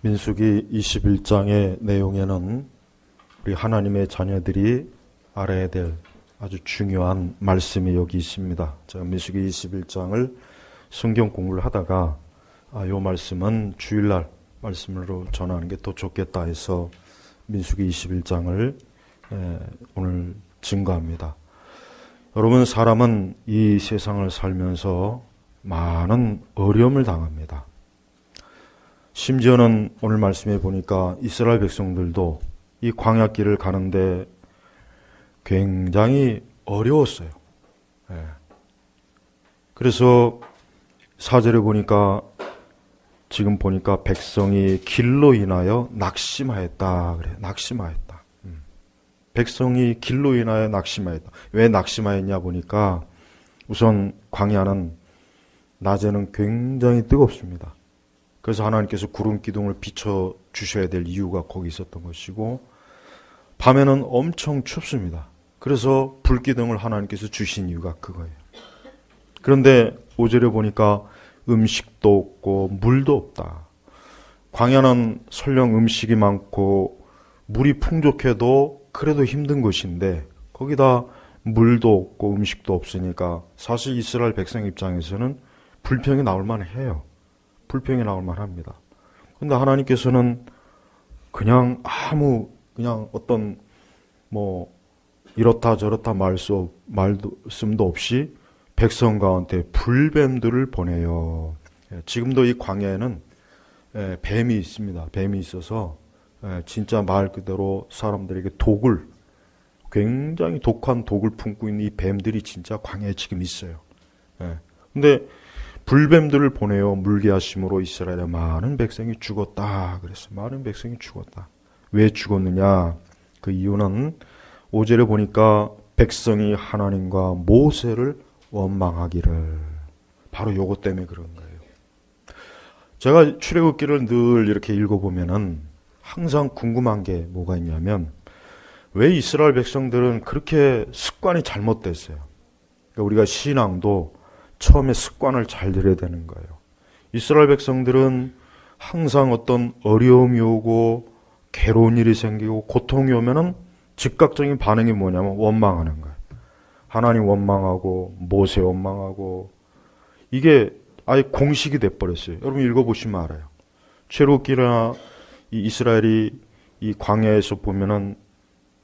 민수기 21장의 내용에는 우리 하나님의 자녀들이 알아야 될 아주 중요한 말씀이 여기 있습니다. 제가 민수기 21장을 성경 공부를 하다가 이 말씀은 주일날 말씀으로 전하는 게 더 좋겠다 해서 민수기 21장을 오늘 증거합니다. 여러분, 사람은 이 세상을 살면서 많은 어려움을 당합니다. 심지어는 오늘 말씀해 보니까 이스라엘 백성들도 이 광야길을 가는데 굉장히 어려웠어요. 그래서 4절에 보니까 지금 보니까 백성이 길로 인하여 낙심하였다. 그래, 낙심하였다. 백성이 길로 인하여 낙심하였다. 왜 낙심하였냐 보니까 우선 광야는 낮에는 굉장히 뜨겁습니다. 그래서 하나님께서 구름 기둥을 비춰 주셔야 될 이유가 거기 있었던 것이고, 밤에는 엄청 춥습니다. 그래서 불기둥을 하나님께서 주신 이유가 그거예요. 그런데 5절에 보니까 음식도 없고 물도 없다. 광야는 설령 음식이 많고 물이 풍족해도 그래도 힘든 것인데 거기다 물도 없고 음식도 없으니까 사실 이스라엘 백성 입장에서는 불평이 나올 만해요. 불평이 나올 만합니다. 그런데 하나님께서는 그냥 어떤 이렇다 저렇다 말씀도 없이 백성 가운데 불뱀들을 보내요. 지금도 이 광야에는 뱀이 있습니다. 뱀이 있어서 진짜 말 그대로 사람들에게 굉장히 독한 독을 품고 있는 이 뱀들이 진짜 광야에 지금 있어요. 근데 불뱀들을 보내어 물게 하심으로 이스라엘의 많은 백성이 죽었다. 그랬어요. 많은 백성이 죽었다. 왜 죽었느냐? 그 이유는 5절에 보니까 백성이 하나님과 모세를 원망하기를, 바로 요것 때문에 그런 거예요. 제가 출애굽기를 늘 이렇게 읽어보면은 항상 궁금한 게 뭐가 있냐면, 왜 이스라엘 백성들은 그렇게 습관이 잘못됐어요? 그러니까 우리가 신앙도 처음에 습관을 잘 들여야 되는 거예요. 이스라엘 백성들은 항상 어떤 어려움이 오고 괴로운 일이 생기고 고통이 오면은 즉각적인 반응이 뭐냐면 원망하는 거예요. 하나님 원망하고 모세 원망하고, 이게 아예 공식이 돼버렸어요. 여러분 읽어보시면 알아요. 출애굽기나 이 이스라엘이 이 광야에서 보면은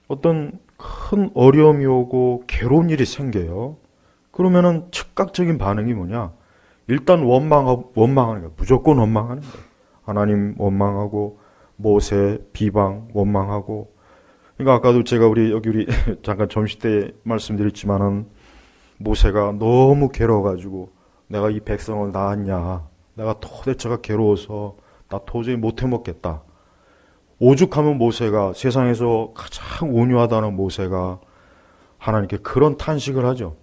어떤 큰 어려움이 오고 괴로운 일이 생겨요. 그러면은 즉각적인 반응이 뭐냐? 일단 원망하는 거예요. 무조건 원망하는 거예요. 하나님 원망하고 모세 비방 원망하고. 그러니까 아까도 제가 우리 잠깐 점심 때 말씀드렸지만은 모세가 너무 괴로워가지고 내가 이 백성을 낳았냐? 내가 도대체가 괴로워서 나 도저히 못 해먹겠다. 오죽하면 모세가, 세상에서 가장 온유하다는 모세가 하나님께 그런 탄식을 하죠.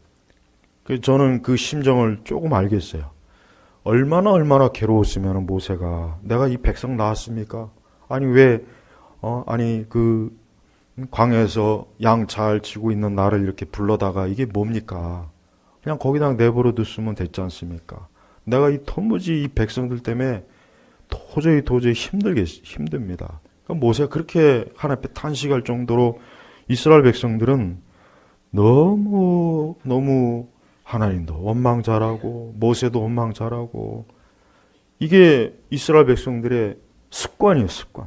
저는 그 심정을 조금 알겠어요. 얼마나 괴로웠으면 모세가 내가 이 백성 낳았습니까? 아니 그 광야에서 양 잘 치고 있는 나를 이렇게 불러다가 이게 뭡니까? 그냥 거기다 내버려 뒀으면 됐지 않습니까? 내가 이 도무지 이 백성들 때문에 도저히 힘듭니다. 그러니까 모세가 그렇게 하나님 앞에 탄식할 정도로 이스라엘 백성들은 너무 하나님도 원망 잘하고 모세도 원망 잘하고, 이게 이스라엘 백성들의 습관이에요. 습관.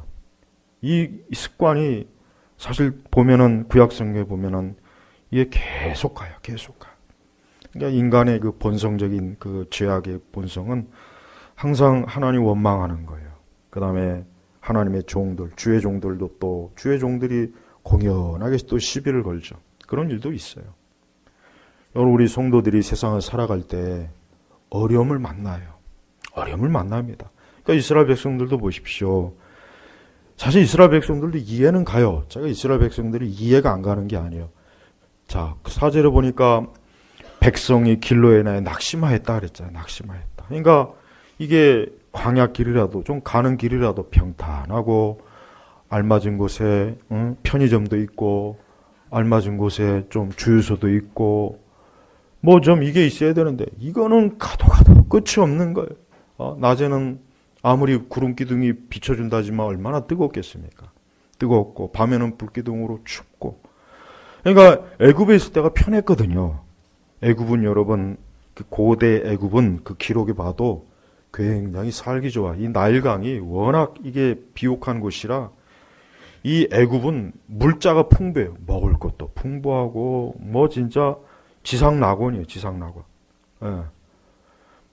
이 습관이 사실 보면은 구약성경에 보면은 이게 계속 가요. 그러니까 인간의 그 본성적인 그 죄악의 본성은 항상 하나님 원망하는 거예요. 그 다음에 하나님의 종들, 주의 종들도 또 주의 종들이 공연하게 또 시비를 걸죠. 그런 일도 있어요. 여러분, 우리 성도들이 세상을 살아갈 때 어려움을 만납니다. 그러니까 이스라엘 백성들도 보십시오. 사실 이스라엘 백성들도 이해는 가요. 제가 이스라엘 백성들이 이해가 안 가는 게 아니에요. 자, 4절에 보니까 백성이 길로 인하여 낙심하였다 그랬잖아요. 낙심하였다. 그러니까 이게 광야 길이라도, 좀 가는 길이라도 평탄하고 알맞은 곳에 편의점도 있고 알맞은 곳에 좀 주유소도 있고 좀 이게 있어야 되는데 이거는 가도 끝이 없는 거예요. 낮에는 아무리 구름 기둥이 비춰준다지만 얼마나 뜨겁겠습니까? 뜨겁고 밤에는 불기둥으로 춥고. 그러니까 애굽에 있을 때가 편했거든요. 애굽은 여러분 그 고대 애굽은 그 기록에 봐도 굉장히 살기 좋아. 이 나일강이 워낙 이게 비옥한 곳이라 이 애굽은 물자가 풍부해요. 먹을 것도 풍부하고 뭐 진짜 지상낙원이에요. 지상낙원. 예.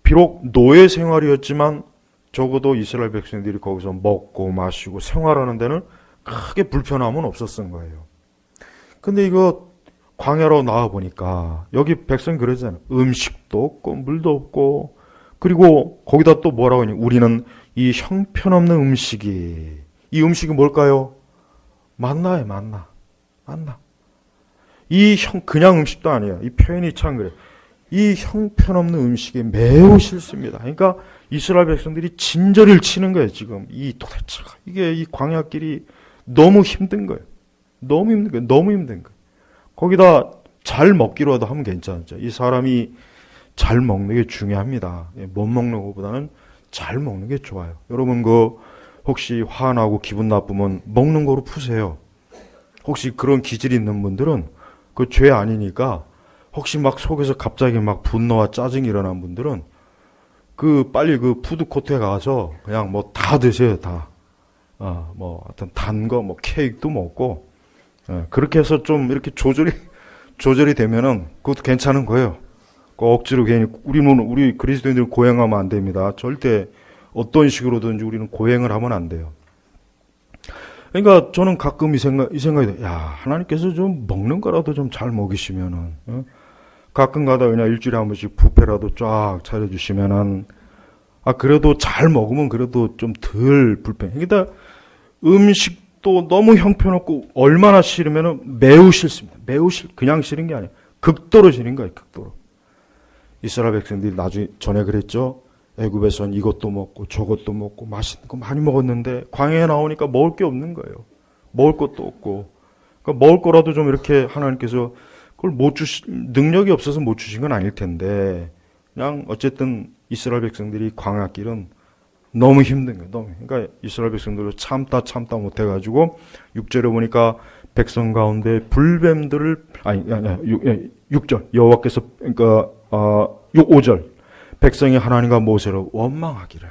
비록 노예 생활이었지만 적어도 이스라엘 백성들이 거기서 먹고 마시고 생활하는 데는 크게 불편함은 없었던 거예요. 근데 이거 광야로 나와 보니까 여기 백성 그러잖아요. 음식도 없고 물도 없고 그리고 거기다 또 뭐라고 하냐. 우리는 이 형편없는 음식이 이 음식이 뭘까요? 만나예요. 만나. 그냥 음식도 아니에요. 이 표현이 참 그래요. 이 형편없는 음식이 매우 싫습니다. 그러니까 이스라엘 백성들이 진저리를 치는 거예요. 지금 이 도대체가 이게 이 광야길이 너무 힘든 거예요. 너무 힘든 거예요. 거기다 잘 먹기로라도 하면 괜찮죠. 이 사람이 잘 먹는 게 중요합니다. 못 먹는 것보다는 잘 먹는 게 좋아요. 여러분 혹시 화나고 기분 나쁘면 먹는 거로 푸세요. 혹시 그런 기질이 있는 분들은 그 죄 아니니까 혹시 막 속에서 갑자기 막 분노와 짜증이 일어난 분들은 빨리 그 푸드코트에 가서 그냥 뭐 다 드세요. 다. 뭐 어떤 단 거 뭐 케이크도 먹고 그렇게 해서 좀 이렇게 조절이 되면은 그것도 괜찮은 거예요. 억지로 괜히 우리 그리스도인들은 고행하면 안 됩니다. 절대 어떤 식으로든지 우리는 고행을 하면 안 돼요. 그러니까 저는 가끔 이 생각이 돼요. 야, 하나님께서 좀 먹는 거라도 좀 잘 먹이시면은 가끔 가다 그냥 일주일에 한 번씩 뷔페라도 쫙 차려주시면은 그래도 잘 먹으면 그래도 좀 덜 불편해. 그러니까 음식도 너무 형편없고 얼마나 싫으면은 매우 싫습니다. 그냥 싫은 게 아니에요. 극도로 싫은 거예요. 극도로. 이스라엘 백성들이 나중에 전에 그랬죠. 애굽에선 이것도 먹고 저것도 먹고 맛있는 거 많이 먹었는데 광야에 나오니까 먹을 게 없는 거예요. 먹을 것도 없고. 그러니까 먹을 거라도 좀 이렇게 하나님께서 그걸 능력이 없어서 못 주신 건 아닐 텐데 그냥 어쨌든 이스라엘 백성들이 광야길은 너무 힘든 거예요. 그러니까 이스라엘 백성들도 참다 못해가지고 6절에 보니까 백성 가운데 불뱀들을 6절 여호와께서 그러니까 5절 백성이 하나님과 모세로 원망하기를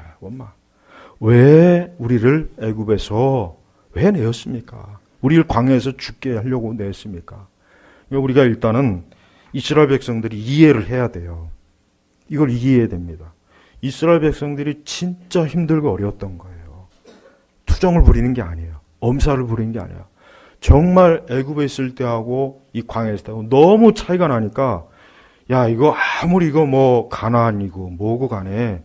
왜 우리를 애굽에서 왜 내었습니까? 우리를 광야에서 죽게 하려고 내었습니까? 우리가 일단은 이스라엘 백성들이 이해를 해야 돼요. 이걸 이해해야 됩니다. 이스라엘 백성들이 진짜 힘들고 어려웠던 거예요. 투정을 부리는 게 아니에요. 엄살을 부리는 게 아니에요. 정말 애굽에 있을 때하고 이 광야에 있을 때하고 너무 차이가 나니까 야, 이거 아무리 이거 뭐 가나안이고 뭐고 간에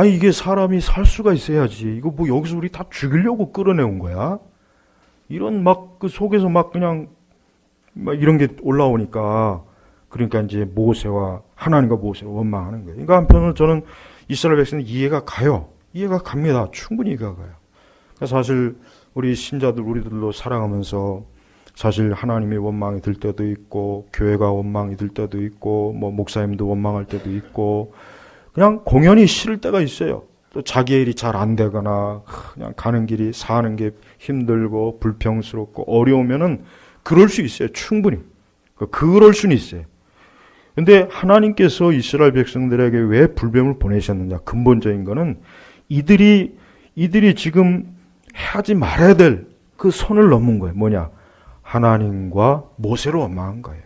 이게 사람이 살 수가 있어야지. 이거 뭐 여기서 우리 다 죽이려고 끌어내온 거야? 이런 막 그 속에서 막 그냥 막 이런 게 올라오니까 그러니까 이제 하나님과 모세와 원망하는 거예요. 그러니까 한편으로 저는 이스라엘 백성은 이해가 가요. 이해가 갑니다. 충분히 이해가 가요. 사실 우리 신자들 우리들로 살아가면서 사실 하나님이 원망이 들 때도 있고 교회가 원망이 들 때도 있고 뭐 목사님도 원망할 때도 있고 그냥 공연히 싫을 때가 있어요. 또 자기의 일이 잘 안 되거나 그냥 가는 길이 사는 게 힘들고 불평스럽고 어려우면은 그럴 수 있어요. 충분히. 그럴 수는 있어요. 근데 하나님께서 이스라엘 백성들에게 왜 불뱀을 보내셨느냐? 근본적인 거는 이들이 지금 하지 말아야 될 그 선을 넘은 거예요. 뭐냐? 하나님과 모세로 원망한 거예요.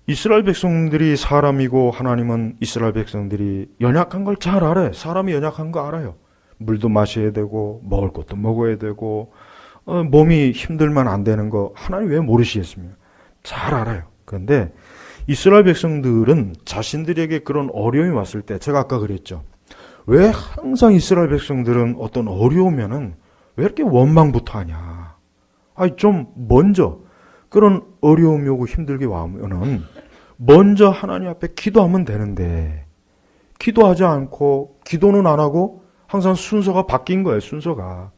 이스라엘 백성들이 사람이고 하나님은 이스라엘 백성들이 연약한 걸 잘 알아요. 사람이 연약한 거 알아요. 물도 마셔야 되고 먹을 것도 먹어야 되고 몸이 힘들면 안 되는 거 하나님 왜 모르시겠습니까? 잘 알아요. 그런데 이스라엘 백성들은 자신들에게 그런 어려움이 왔을 때 제가 아까 그랬죠. 왜 항상 이스라엘 백성들은 어떤 어려우면은 왜 이렇게 원망부터 하냐? 좀 먼저 그런 어려움이 오고 힘들게 와면은 먼저 하나님 앞에 기도하면 되는데 기도하지 않고 기도는 안 하고 항상 순서가 바뀐 거예요. 순서가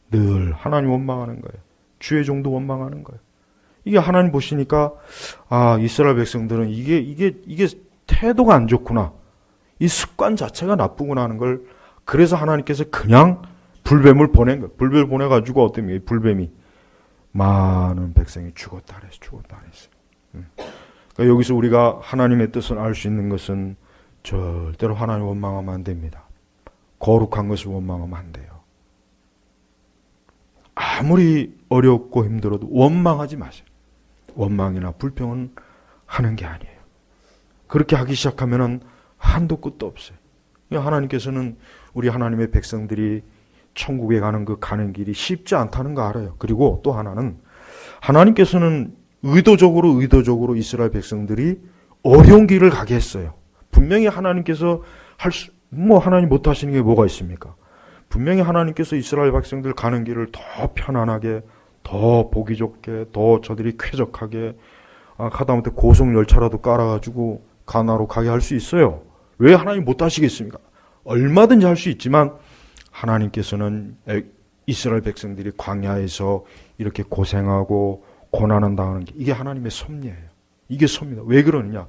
늘 하나님 원망하는 거예요. 주의 종도 원망하는 거예요. 이게 하나님 보시니까 이스라엘 백성들은 이게 태도가 안 좋구나. 이 습관 자체가 나쁘구나 하는 걸, 그래서 하나님께서 그냥 불뱀을 보낸 거예요. 불뱀을 보내가지고 어떤 불뱀이 많은 백성이 죽었다 그랬어요. 그러니까 여기서 우리가 하나님의 뜻을 알 수 있는 것은 절대로 하나님 원망하면 안 됩니다. 거룩한 것을 원망하면 안 돼요. 아무리 어렵고 힘들어도 원망하지 마세요. 원망이나 불평은 하는 게 아니에요. 그렇게 하기 시작하면은 한도 끝도 없어요. 하나님께서는 우리 하나님의 백성들이 천국에 가는 그 가는 길이 쉽지 않다는 거 알아요. 그리고 또 하나는 하나님께서는 의도적으로 이스라엘 백성들이 어려운 길을 가게 했어요. 분명히 하나님께서 하나님 못 하시는 게 뭐가 있습니까? 분명히 하나님께서 이스라엘 백성들 가는 길을 더 편안하게, 더 보기 좋게, 더 저들이 쾌적하게, 하다못해 고속 열차라도 깔아가지고 가나로 가게 할 수 있어요. 왜 하나님 못 하시겠습니까? 얼마든지 할 수 있지만 하나님께서는 이스라엘 백성들이 광야에서 이렇게 고생하고 고난을 당하는 게 이게 하나님의 섭리예요. 이게 섭리다. 왜 그러느냐?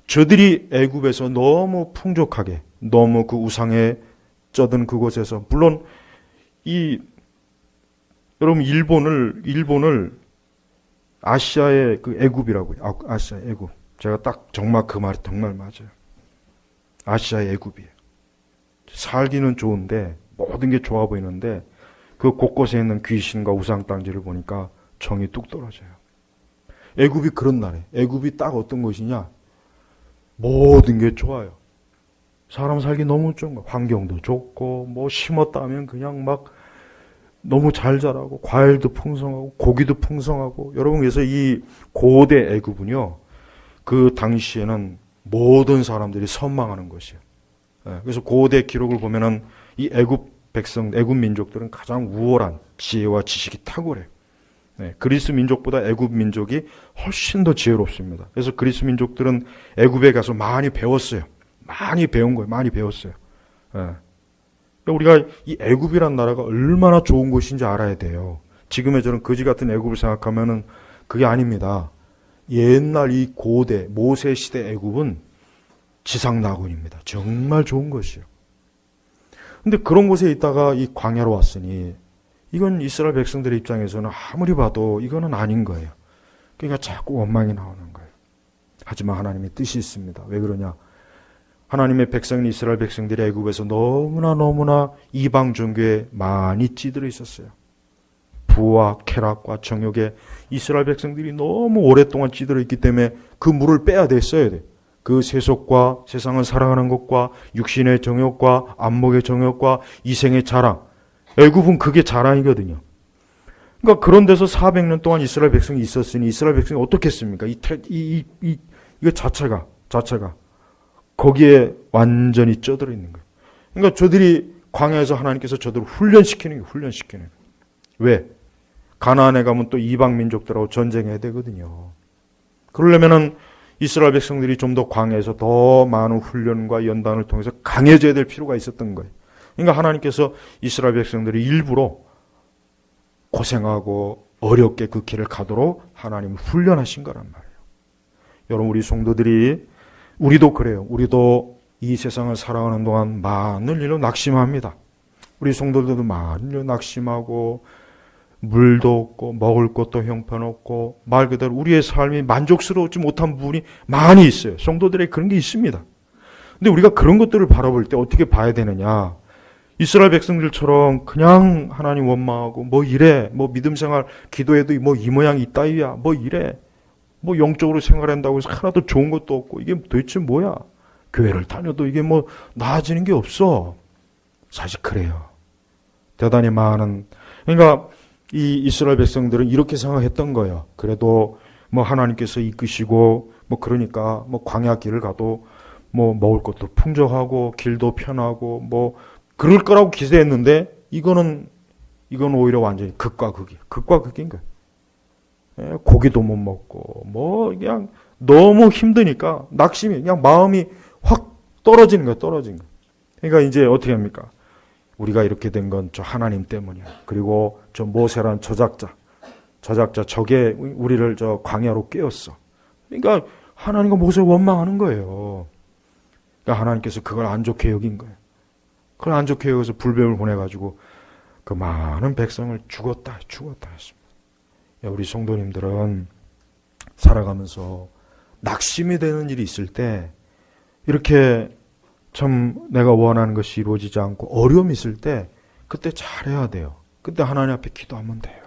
저들이 애굽에서 너무 풍족하게, 너무 그 우상에 쩌든 그곳에서, 물론 여러분 일본을 아시아의 그 애굽이라고요. 아시아 애굽. 제가 딱 정말 그 말이 정말 맞아요. 아시아의 애굽이에요. 살기는 좋은데 모든 게 좋아 보이는데 그 곳곳에 있는 귀신과 우상 땅지를 보니까 정이 뚝 떨어져요. 애굽이 그런 나라예요. 애굽이 딱 어떤 곳이냐? 모든 게 좋아요. 사람 살기 너무 좋은 거. 환경도 좋고 뭐 심었다 하면 그냥 막 너무 잘 자라고 과일도 풍성하고 고기도 풍성하고. 여러분, 그래서 이 고대 애굽은요, 그 당시에는 모든 사람들이 선망하는 것이에요. 그래서 고대 기록을 보면은 이 애굽 민족들은 가장 우월한 지혜와 지식이 탁월해요. 그리스 민족보다 애굽 민족이 훨씬 더 지혜롭습니다. 그래서 그리스 민족들은 애굽에 가서 많이 배웠어요. 많이 배운 거예요. 많이 배웠어요. 우리가 이 애굽이란 나라가 얼마나 좋은 곳인지 알아야 돼요. 지금의 저는 거지 같은 애굽을 생각하면은 그게 아닙니다. 옛날 이 고대 모세 시대 애굽은 지상낙원입니다. 정말 좋은 것이요. 근데 그런 곳에 있다가 이 광야로 왔으니 이건 이스라엘 백성들의 입장에서는 아무리 봐도 이거는 아닌 거예요. 그러니까 자꾸 원망이 나오는 거예요. 하지만 하나님의 뜻이 있습니다. 왜 그러냐? 하나님의 백성인 이스라엘 백성들이 애굽에서 너무나 이방 종교에 많이 찌들어 있었어요. 부와 쾌락과 정욕에 이스라엘 백성들이 너무 오랫동안 찌들어 있기 때문에 그 물을 빼야 됐어야 돼. 그 세속과 세상을 사랑하는 것과 육신의 정욕과 안목의 정욕과 이생의 자랑. 애굽은 그게 자랑이거든요. 그러니까 그런 데서 400년 동안 이스라엘 백성이 있었으니 이스라엘 백성이 어떻게 했습니까? 이거 자체가 거기에 완전히 쪄들어 있는 거예요. 그러니까 저들이 광야에서 하나님께서 저들을 훈련시키는 거예요. 왜? 가나안에 가면 또 이방 민족들하고 전쟁해야 되거든요. 그러려면은 이스라엘 백성들이 좀 더 광야에서 더 많은 훈련과 연단을 통해서 강해져야 될 필요가 있었던 거예요. 그러니까 하나님께서 이스라엘 백성들이 일부러 고생하고 어렵게 그 길을 가도록 하나님을 훈련하신 거란 말이에요. 여러분, 우리 성도들이, 우리도 그래요. 우리도 이 세상을 살아가는 동안 많은 일로 낙심합니다. 우리 성도들도 많은 일로 낙심하고 물도 없고 먹을 것도 형편없고 말 그대로 우리의 삶이 만족스러우지 못한 부분이 많이 있어요. 성도들의 그런 게 있습니다. 근데 우리가 그런 것들을 바라볼 때 어떻게 봐야 되느냐? 이스라엘 백성들처럼 그냥 하나님 원망하고 뭐 이래, 뭐 믿음 생활 기도해도 뭐 이 모양 이 따위야, 뭐 이래, 뭐 영적으로 생활한다고 해서 하나도 좋은 것도 없고 이게 도대체 뭐야? 교회를 다녀도 이게 뭐 나아지는 게 없어. 사실 그래요. 대단히 많은, 그러니까 이 이스라엘 백성들은 이렇게 생각했던 거예요. 그래도 뭐 하나님께서 이끄시고 뭐 그러니까 뭐 광야 길을 가도 뭐 먹을 것도 풍족하고 길도 편하고 뭐 그럴 거라고 기대했는데 이건 오히려 완전히 극과 극인 거예요. 고기도 못 먹고 뭐 그냥 너무 힘드니까 낙심이 그냥 마음이 확 떨어지는 거예요. 그러니까 이제 어떻게 합니까? 우리가 이렇게 된 건 저 하나님 때문이야. 그리고 저 모세란 저작자 저게 우리를 저 광야로 깨웠어. 그러니까 하나님과 모세를 원망하는 거예요. 그러니까 하나님께서 그걸 안 좋게 여긴 거예요. 그걸 안 좋게 여기서 불뱀을 보내가지고 그 많은 백성을 죽었다 했습니다. 우리 성도님들은 살아가면서 낙심이 되는 일이 있을 때, 이렇게 참 내가 원하는 것이 이루어지지 않고 어려움이 있을 때 그때 잘해야 돼요. 그때 하나님 앞에 기도하면 돼요.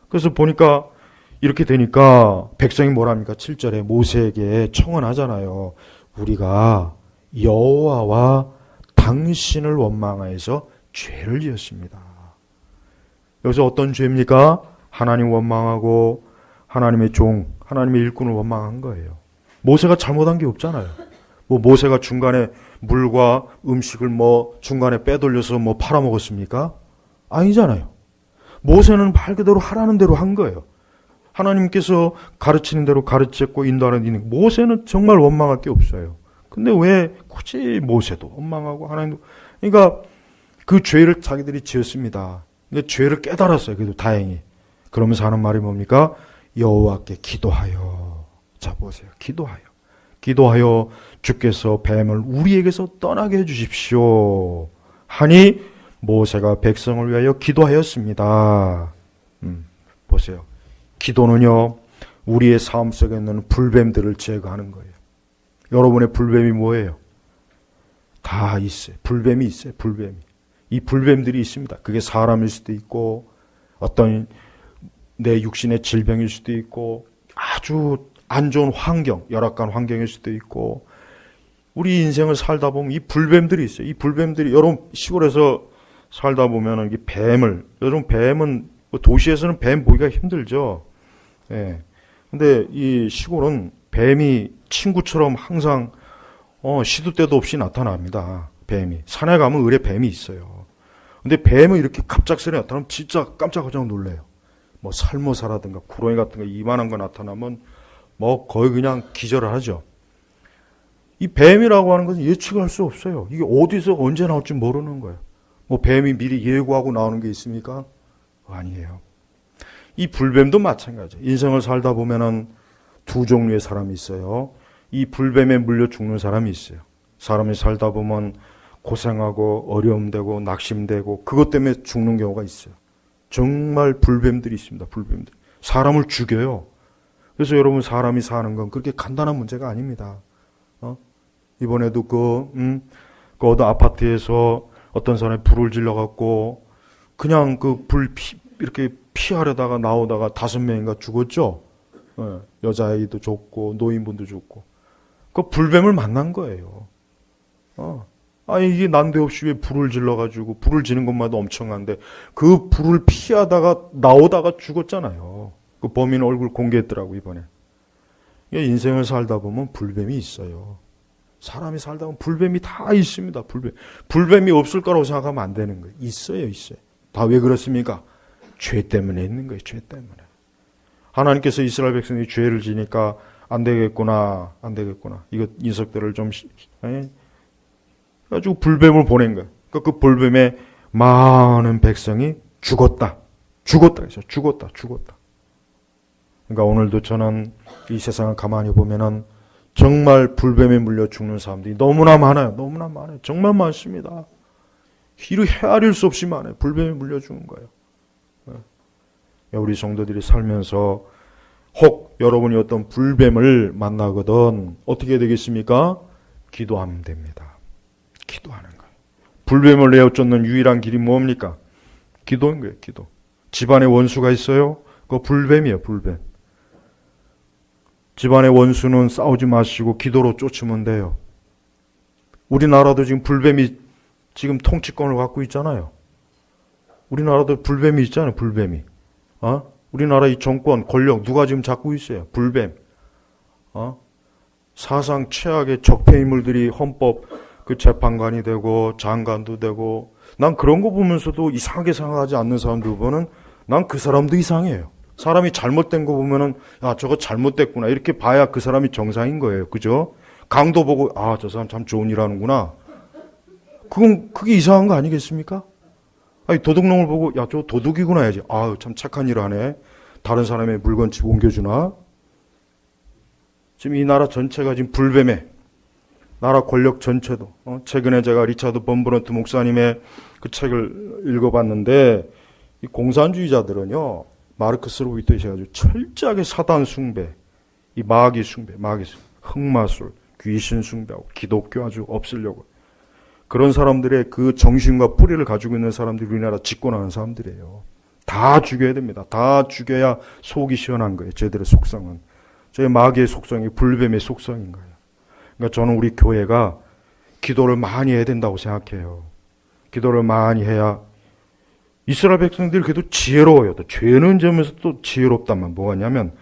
그래서 보니까 이렇게 되니까 백성이 뭐랍니까? 7절에 모세에게 청언하잖아요. 우리가 여호와와 당신을 원망하여서 죄를 지었습니다. 여기서 어떤 죄입니까? 하나님 원망하고 하나님의 종, 하나님의 일꾼을 원망한 거예요. 모세가 잘못한 게 없잖아요. 뭐 모세가 중간에 물과 음식을 뭐 중간에 빼돌려서 뭐 팔아먹었습니까? 아니잖아요. 모세는 말 그대로 하라는 대로 한 거예요. 하나님께서 가르치는 대로 가르쳤고 인도하는 일은 모세는 정말 원망할 게 없어요. 근데 왜 굳이 모세도 원망하고 하나님도, 그러니까 그 죄를 자기들이 지었습니다. 근데 죄를 깨달았어요. 그래도 다행히. 그러면서 하는 말이 뭡니까? 여호와께 기도하여. 자 보세요. 기도하여 주께서 뱀을 우리에게서 떠나게 해주십시오 하니 모세가 백성을 위하여 기도하였습니다. 보세요. 기도는요, 우리의 삶 속에 있는 불뱀들을 제거하는 거예요. 여러분의 불뱀이 뭐예요? 다 있어요. 불뱀이 있어요. 불뱀이. 이 불뱀들이 있습니다. 그게 사람일 수도 있고 어떤 내 육신의 질병일 수도 있고 아주 안 좋은 환경, 열악한 환경일 수도 있고, 우리 인생을 살다 보면 이 불뱀들이 있어요. 이 불뱀들이, 여러분 시골에서 살다 보면은 이 뱀을, 여러분 뱀은 도시에서는 뱀 보기가 힘들죠. 예. 근데 이 시골은 뱀이 친구처럼 항상 시도 때도 없이 나타납니다. 뱀이. 산에 가면 을에 뱀이 있어요. 근데 뱀은 이렇게 갑작스레 나타나면 진짜 깜짝깜짝 놀래요. 뭐 살모사라든가 구렁이 같은 거 이만한 거 나타나면 뭐 거의 그냥 기절을 하죠. 이 뱀이라고 하는 것은 예측할 수 없어요. 이게 어디서 언제 나올지 모르는 거예요. 뭐 뱀이 미리 예고하고 나오는 게 있습니까? 아니에요. 이 불뱀도 마찬가지예요. 인생을 살다 보면은 두 종류의 사람이 있어요. 이 불뱀에 물려 죽는 사람이 있어요. 사람이 살다 보면 고생하고 어려움되고 낙심되고 그것 때문에 죽는 경우가 있어요. 정말 불뱀들이 있습니다. 불뱀들. 사람을 죽여요. 그래서 여러분 사람이 사는 건 그렇게 간단한 문제가 아닙니다. 이번에도 그 어떤 아파트에서 어떤 사람이 불을 질러갖고 그냥 그 불 이렇게 피하려다가 나오다가 5명인가 죽었죠. 여자아이도 죽고 노인분도 죽고. 그 불뱀을 만난 거예요. 아니 이게 난데없이 왜 불을 질러가지고 불을 지는 것마다 엄청난데 그 불을 피하다가 나오다가 죽었잖아요. 그 범인 얼굴 공개했더라고 이번에. 인생을 살다 보면 불뱀이 있어요. 사람이 살다 보면 불뱀이 다 있습니다. 불뱀이 없을 거라고 생각하면 안 되는 거예요. 있어요. 다 왜 그렇습니까? 죄 때문에 있는 거예요. 죄 때문에. 하나님께서 이스라엘 백성이 죄를 지니까 안 되겠구나. 이거 녀석들을 좀 가지고 불뱀을 보낸 거예요. 그 불뱀에 많은 백성이 죽었다. 죽었다. 그러니까 오늘도 저는 이 세상을 가만히 보면은 정말 불뱀에 물려 죽는 사람들이 너무나 많아요. 정말 많습니다. 이루 헤아릴 수 없이 많아요. 불뱀에 물려 죽는 거예요. 우리 성도들이 살면서 혹 여러분이 어떤 불뱀을 만나거든 어떻게 되겠습니까? 기도하면 됩니다. 기도하는 거예요. 불뱀을 내어쫓는 유일한 길이 뭡니까? 기도인 거예요. 기도. 집안에 원수가 있어요? 그거 불뱀이에요. 불뱀. 집안의 원수는 싸우지 마시고 기도로 쫓으면 돼요. 우리나라도 지금 불뱀이 지금 통치권을 갖고 있잖아요. 우리나라도 불뱀이 있잖아요. 불뱀이. 우리나라 이 정권, 권력 누가 지금 잡고 있어요? 불뱀. 사상 최악의 적폐 인물들이 헌법 그 재판관이 되고 장관도 되고, 난 그런 거 보면서도 이상하게 생각하지 않는 사람들 보면은 난 그 사람도 이상해요. 사람이 잘못된 거 보면은 야 저거 잘못됐구나 이렇게 봐야 그 사람이 정상인 거예요. 그죠? 강도 보고 아 저 사람 참 좋은 일 하는구나. 그게 이상한 거 아니겠습니까? 아니 도둑놈을 보고 야 저 도둑이구나 해야지. 아 참 착한 일 하네. 다른 사람의 물건집 옮겨주나? 지금 이 나라 전체가 지금 불뱀에 나라 권력 전체도. 최근에 제가 리차드 범브런트 목사님의 그 책을 읽어봤는데 이 공산주의자들은요, 마르크스로 위도해가지고 철저하게 사단 숭배, 이 마귀 숭배, 흑마술, 귀신 숭배하고 기독교 아주 없애려고. 그런 사람들의 그 정신과 뿌리를 가지고 있는 사람들이 우리나라 집권하는 사람들이에요. 다 죽여야 됩니다. 다 죽여야 속이 시원한 거예요. 쟤들의 속성은. 저희 마귀의 속성이 불뱀의 속성인 거예요. 그러니까 저는 우리 교회가 기도를 많이 해야 된다고 생각해요. 기도를 많이 해야 이스라엘 백성들이 그래도 지혜로워요. 또 죄는 지으면서 또 지혜롭다면 뭐가냐면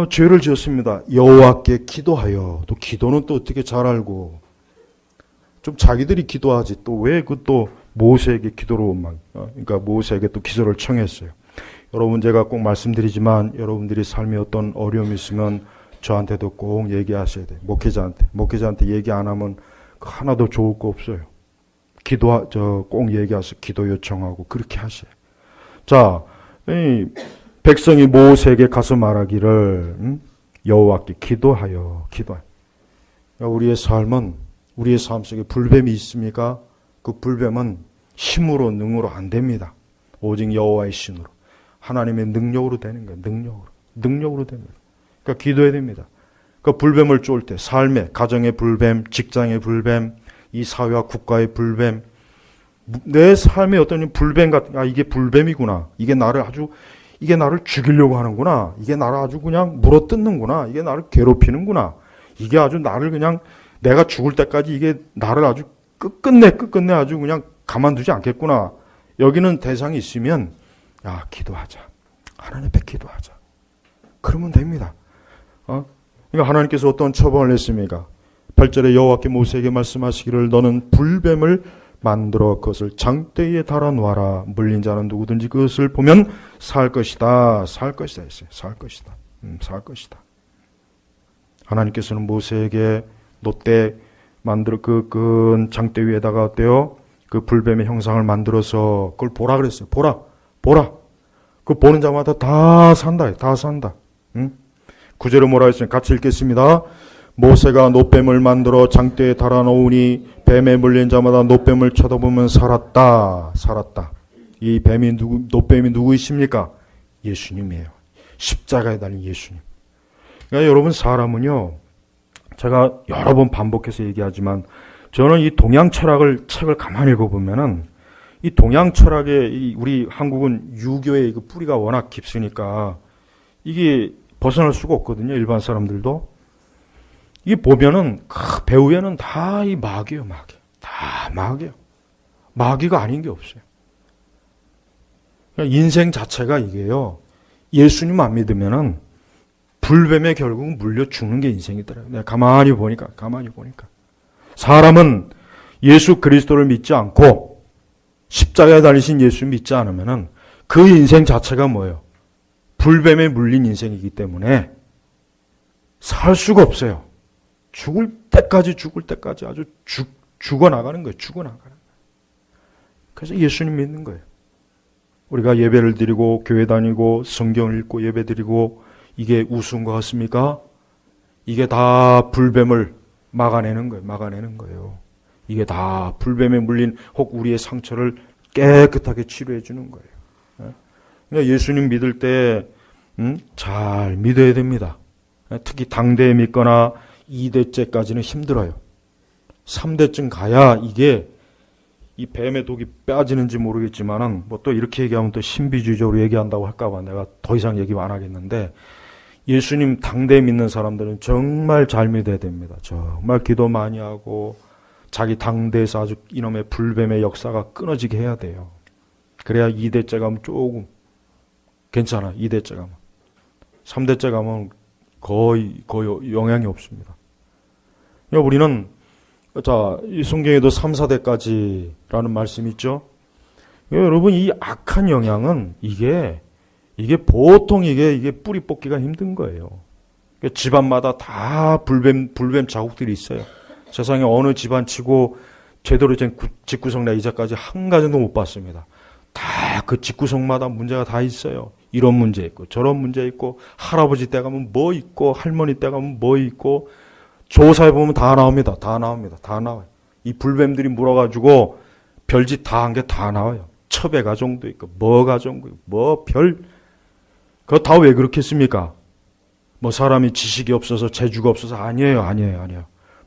죄를 지었습니다. 여호와께 기도하여. 또 기도는 또 어떻게 잘 알고 좀 자기들이 기도하지 또 왜 그 또 모세에게 기도로만 그러니까 모세에게 또 기도를 청했어요. 여러분 제가 꼭 말씀드리지만 여러분들이 삶에 어떤 어려움이 있으면 저한테도 꼭 얘기하셔야 돼요. 목회자한테 얘기 안 하면 하나도 좋을 거 없어요. 꼭 얘기하셔서 기도 요청하고 그렇게 하세요. 자, 백성이 모세에게 가서 말하기를 여호와께 기도하여. 우리의 삶 속에 불뱀이 있습니까? 그 불뱀은 힘으로 능으로 안 됩니다. 오직 여호와의 신으로 하나님의 능력으로 되는 거예요. 능력으로 됩니다. 그러니까 기도해야 됩니다. 그 불뱀을 쫓을 때 삶의 가정의 불뱀, 직장의 불뱀, 이 사회와 국가의 불뱀, 내 삶의 어떤 불뱀 같은 이게 불뱀이구나. 이게 나를 죽이려고 하는구나. 이게 나를 아주 그냥 물어뜯는구나. 이게 나를 괴롭히는구나. 이게 아주 나를 그냥 내가 죽을 때까지 이게 나를 아주 끝끝내 아주 그냥 가만두지 않겠구나. 여기는 대상이 있으면 기도하자. 하나님 앞에 기도하자. 그러면 됩니다. 그러니까 하나님께서 어떤 처방을 냈습니까? 8절에 여호와께 모세에게 말씀하시기를 너는 불뱀을 만들어 그것을 장대에 달아 놓아라. 물린 자는 누구든지 그것을 보면 살 것이다 했어요. 살 것이다. 하나님께서는 모세에게 놋대 만들어 그 장대 위에다가 어때요? 그 불뱀의 형상을 만들어서 그걸 보라 그랬어요. 보라. 그 보는 자마다 다 산다. 응? 9절에 뭐라 했어요? 같이 읽겠습니다. 모세가 놋뱀을 만들어 장대에 달아 놓으니 뱀에 물린 자마다 놋뱀을 쳐다보면 살았다. 이 놋뱀이 누구이십니까? 예수님이에요. 십자가에 달린 예수님. 그러니까 여러분 사람은요, 제가 여러 번 반복해서 얘기하지만 저는 이 동양 책을 가만히 읽어보면은 이 동양 철학에 우리 한국은 유교의 그 뿌리가 워낙 깊으니까 이게 벗어날 수가 없거든요. 일반 사람들도. 이게 보면은 배후에는 다 이 마귀예요. 다 마귀예요. 마귀가 아닌 게 없어요. 그러니까 인생 자체가 이게요. 예수님 안 믿으면은 불뱀에 결국 물려 죽는 게 인생이더라고요. 내가 가만히 보니까. 사람은 예수 그리스도를 믿지 않고 십자가에 달리신 예수 믿지 않으면은 그 인생 자체가 뭐예요? 불뱀에 물린 인생이기 때문에 살 수가 없어요. 죽을 때까지 아주 죽어나가는 거예요. 그래서 예수님 믿는 거예요. 우리가 예배를 드리고 교회 다니고 성경을 읽고 예배 드리고 이게 우스운 것 같습니까? 이게 다 불뱀을 막아내는 거예요. 이게 다 불뱀에 물린 혹 우리의 상처를 깨끗하게 치료해 주는 거예요. 그러니까 예수님 믿을 때 잘 믿어야 됩니다. 특히 당대에 믿거나 2대째까지는 힘들어요. 3대쯤 가야 이게 이 뱀의 독이 빠지는지 모르겠지만은 뭐 또 이렇게 얘기하면 또 신비주의적으로 얘기한다고 할까봐 내가 더 이상 얘기 안 하겠는데 예수님 당대에 믿는 사람들은 정말 잘 믿어야 됩니다. 정말 기도 많이 하고 자기 당대에서 아주 이놈의 불뱀의 역사가 끊어지게 해야 돼요. 그래야 2대째 가면 조금 괜찮아. 2대째 가면. 3대째 가면 거의 영향이 없습니다. 우리는 이 성경에도 3, 4대까지라는 말씀이 있죠. 여러분 이 악한 영향은 이게 보통 이게 뿌리 뽑기가 힘든 거예요. 집안마다 다 불뱀 자국들이 있어요. 세상에 어느 집안 치고 제대로 된 집구석 내 이제까지 한 가정도 못 봤습니다. 다 그 집구석마다 문제가 다 있어요. 이런 문제 있고 저런 문제 있고 할아버지 때 가면 뭐 있고 할머니 때 가면 뭐 있고 조사해보면 다 나옵니다. 다 나옵니다. 다 나와요. 이 불뱀들이 물어가지고 별짓 다 한 게 다 나와요. 첩의 가정도 있고, 뭐 가정도 있고, 뭐 별, 그거 다 왜 그렇게 했습니까? 뭐 사람이 지식이 없어서 재주가 없어서 아니에요.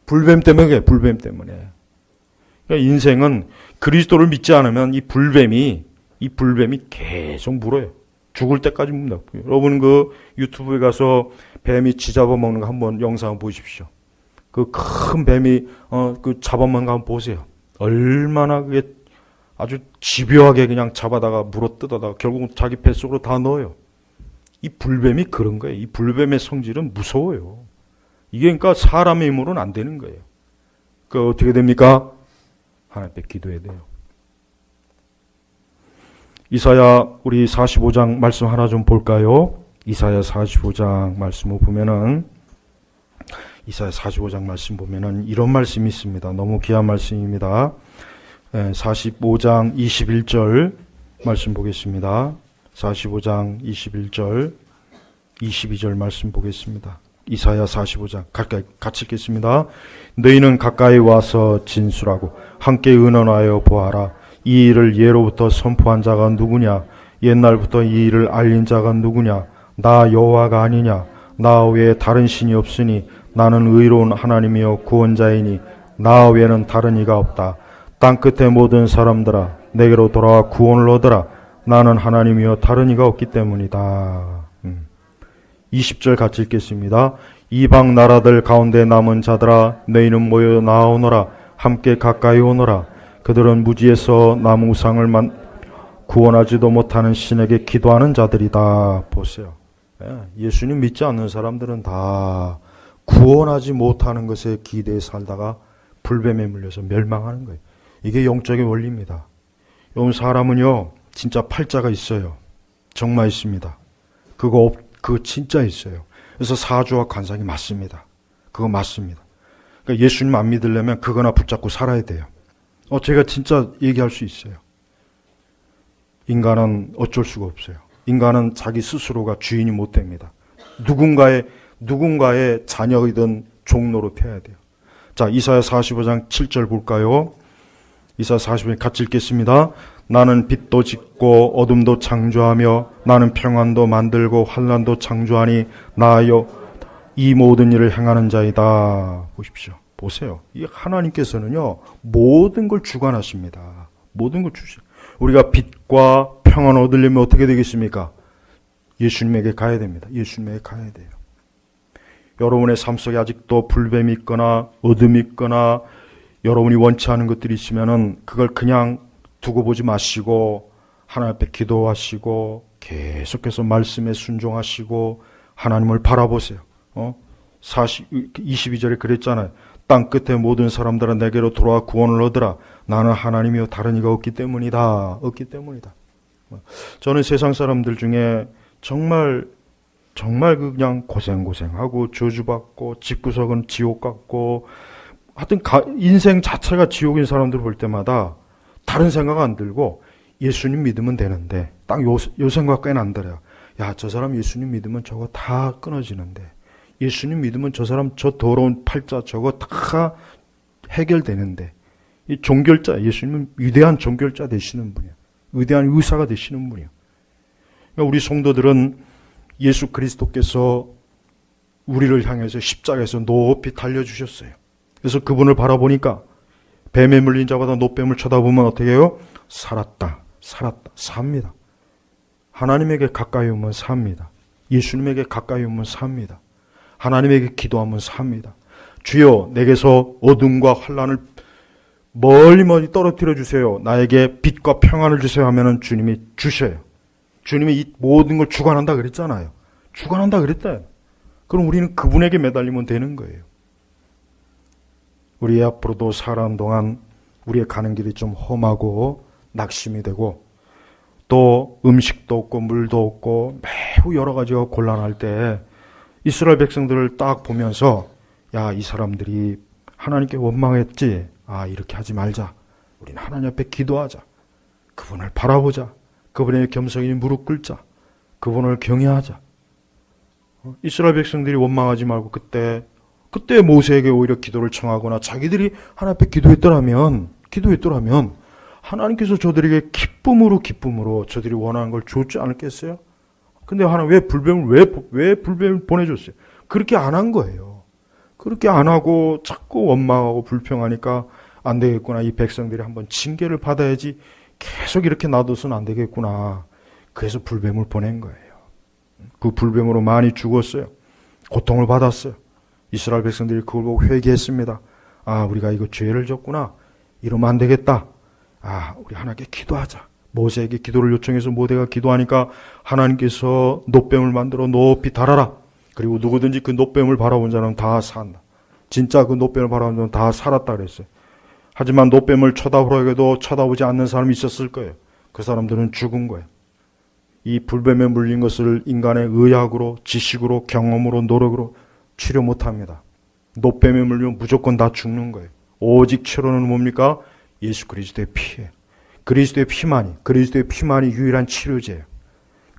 불뱀 때문에 그래, 불뱀 때문에. 그러니까 인생은 그리스도를 믿지 않으면 이 불뱀이 계속 물어요. 죽을 때까지 묻는다. 여러분 그 유튜브에 가서 뱀이 쥐 잡아먹는 거 한번 영상 보십시오. 그 큰 뱀이 그 잡아먹는 거 한번 보세요. 얼마나 그게 아주 집요하게 그냥 잡아다가 물어 뜯어다가 결국은 자기 뱃속으로 다 넣어요. 이 불뱀이 그런 거예요. 이 불뱀의 성질은 무서워요. 이게 그러니까 사람의 힘으로는 안 되는 거예요. 그 어떻게 됩니까? 하나님 앞에 기도해야 돼요. 이사야 우리 45장 말씀 하나 좀 볼까요? 이사야 45장 말씀을 보면은 이사야 45장 말씀 보면은 이런 말씀이 있습니다. 너무 귀한 말씀입니다. 45장 21절 말씀 보겠습니다. 45장 21절 22절 말씀 보겠습니다. 이사야 45장 같이 읽겠습니다. 너희는 가까이 와서 진술하고 함께 의논하여 보아라. 이 일을 예로부터 선포한 자가 누구냐? 옛날부터 이 일을 알린 자가 누구냐? 나 여호와가 아니냐? 나 외에 다른 신이 없으니 나는 의로운 하나님이요 구원자이니 나 외에는 다른 이가 없다. 땅끝의 모든 사람들아 내게로 돌아와 구원을 얻으라. 나는 하나님이요 다른 이가 없기 때문이다. 20절 같이 읽겠습니다. 이방 나라들 가운데 남은 자들아 너희는 모여 나오너라. 함께 가까이 오너라. 그들은 무지에서 나무 우상을 구원하지도 못하는 신에게 기도하는 자들이다. 보세요. 예수님 믿지 않는 사람들은 다 구원하지 못하는 것에 기대에 살다가 불뱀에 물려서 멸망하는 거예요. 이게 영적인 원리입니다. 여러분 사람은요 진짜 팔자가 있어요. 정말 있습니다. 그거 진짜 있어요. 그래서 사주와 관상이 맞습니다. 그거 맞습니다. 그러니까 예수님 안 믿으려면 그거나 붙잡고 살아야 돼요. 제가 진짜 얘기할 수 있어요. 인간은 어쩔 수가 없어요. 인간은 자기 스스로가 주인이 못 됩니다. 누군가의 자녀이든 종로로 태워야 돼요. 자, 이사야 45장 7절 볼까요? 이사야 45장 같이 읽겠습니다. 나는 빛도 짓고 어둠도 창조하며 나는 평안도 만들고 환난도 창조하니 나여 이 모든 일을 행하는 자이다. 보십시오. 보세요. 이 하나님께서는요 모든 걸 주관하십니다. 모든 걸 주시. 우리가 빛과 평안을 얻으려면 어떻게 되겠습니까? 예수님에게 가야 됩니다. 예수님에게 가야 돼요. 여러분의 삶 속에 아직도 불뱀이 있거나 어둠이 있거나 여러분이 원치 않은 것들이 있으면은 그걸 그냥 두고 보지 마시고 하나님 앞에 기도하시고 계속해서 말씀에 순종하시고 하나님을 바라보세요. 22절에 그랬잖아요. 땅 끝에 모든 사람들은 내게로 돌아와 구원을 얻으라. 나는 하나님이요 다른 이가 없기 때문이다. 저는 세상 사람들 중에 정말 그냥 고생하고 저주받고 집구석은 지옥 같고 하여튼 인생 자체가 지옥인 사람들 볼 때마다 다른 생각 안 들고 예수님 믿으면 되는데 딱 요 생각 꽤나 안 들어요. 야, 저 사람 예수님 믿으면 저거 다 끊어지는데 예수님 믿으면 저 사람 저 더러운 팔자 저거 다 해결되는데 이 종결자 예수님은 위대한 종결자 되시는 분이에요. 위대한 의사가 되시는 분이에요. 그러니까 우리 성도들은 예수 그리스도께서 우리를 향해서 십자가에서 높이 달려주셨어요. 그래서 그분을 바라보니까 뱀에 물린 자보다 노뱀을 쳐다보면 어떻게 해요? 살았다. 삽니다. 하나님에게 가까이 오면 삽니다. 예수님에게 가까이 오면 삽니다. 하나님에게 기도하면 삽니다. 주여 내게서 어둠과 환난을 멀리 떨어뜨려 주세요. 나에게 빛과 평안을 주세요 하면은 주님이 주셔요. 주님이 이 모든 걸 주관한다 그랬잖아요. 주관한다 그랬다. 그럼 우리는 그분에게 매달리면 되는 거예요. 우리 앞으로도 살아가는 동안 우리의 가는 길이 좀 험하고 낙심이 되고 또 음식도 없고 물도 없고 매우 여러 가지가 곤란할 때 이스라엘 백성들을 딱 보면서 야, 이 사람들이 하나님께 원망했지. 이렇게 하지 말자. 우리는 하나님 앞에 기도하자. 그분을 바라보자. 그분의 겸손히 무릎 꿇자. 그분을 경외하자. 이스라엘 백성들이 원망하지 말고 그때 그때 모세에게 오히려 기도를 청하거나 자기들이 하나님 앞에 기도했더라면 하나님께서 저들에게 기쁨으로 저들이 원하는 걸 줬지 않을겠어요? 근데 하나님 왜 불뱀을 보내줬어요? 그렇게 안 한 거예요. 그렇게 안 하고 자꾸 원망하고 불평하니까 안 되겠구나. 이 백성들이 한번 징계를 받아야지 계속 이렇게 놔둬서는 안 되겠구나. 그래서 불뱀을 보낸 거예요. 그 불뱀으로 많이 죽었어요. 고통을 받았어요. 이스라엘 백성들이 그걸 보고 회개했습니다. 아, 우리가 이거 죄를 졌구나. 이러면 안 되겠다. 아, 우리 하나님께 기도하자. 모세에게 기도를 요청해서 모세가 기도하니까 하나님께서 놋뱀을 만들어 높이 달아라. 그리고 누구든지 그 놋뱀을 바라본 자는 다 산다. 진짜 그 놋뱀을 바라본 자는 다 살았다 그랬어요. 하지만 놋뱀을 쳐다보려고 쳐다보지 않는 사람이 있었을 거예요. 그 사람들은 죽은 거예요. 이 불뱀에 물린 것을 인간의 의학으로, 지식으로, 경험으로, 노력으로 치료 못합니다. 놋뱀에 물리면 무조건 다 죽는 거예요. 오직 치료는 뭡니까? 예수 그리스도의 피예요. 그리스도의 피만이 유일한 치료제예요.